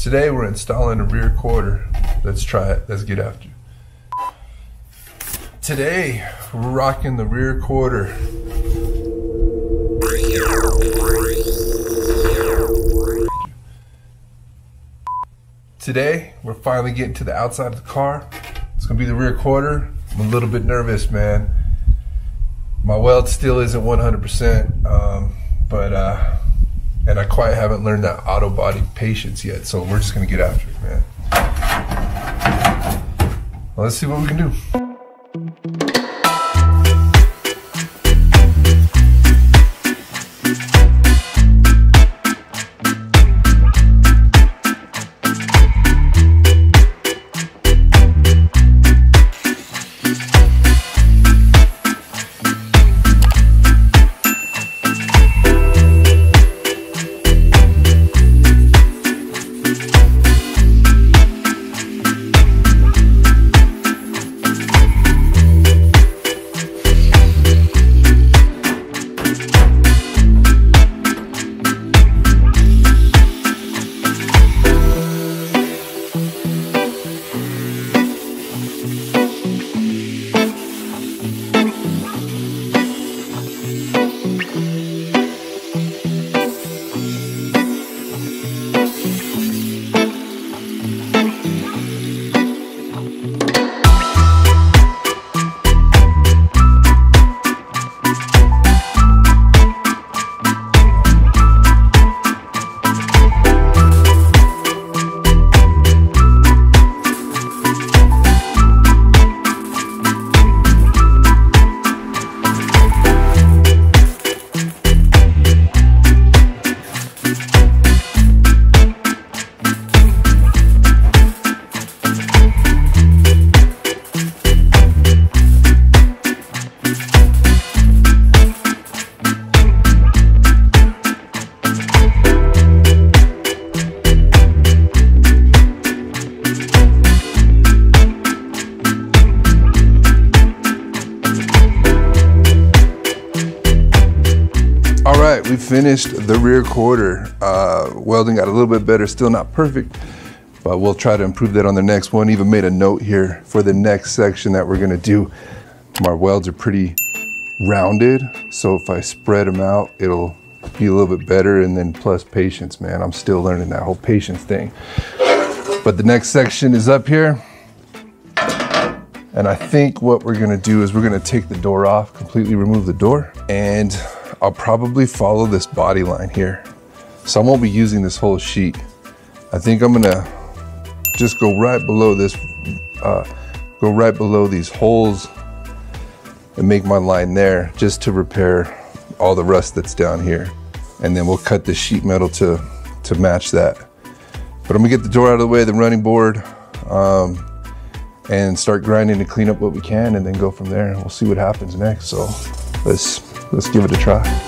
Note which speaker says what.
Speaker 1: Today we're installing a rear quarter. Let's try it. Let's get after it. Today we're rocking the rear quarter. Today we're finally getting to the outside of the car. It's gonna be the rear quarter. I'm a little bit nervous, man. My weld still isn't 100%, and I quite haven't learned that auto body patience yet, so we're just gonna get after it, man. Well, let's see what we can do. We finished the rear quarter. Welding got a little bit better, still not perfect, but we'll try to improve that on the next one. Even made a note here for the next section that we're gonna do. My welds are pretty rounded, so if I spread them out, it'll be a little bit better. And then plus patience, man. I'm still learning that whole patience thing. But the next section is up here. And I think what we're gonna do is we're gonna take the door off, completely remove the door, and I'll probably follow this body line here. So I won't be using this whole sheet. I think I'm gonna just go right below this, go right below these holes and make my line there just to repair all the rust that's down here. And then we'll cut the sheet metal to match that. But I'm gonna get the door out of the way, the running board, and start grinding to clean up what we can and then go from there. We'll see what happens next. So let's give it a try.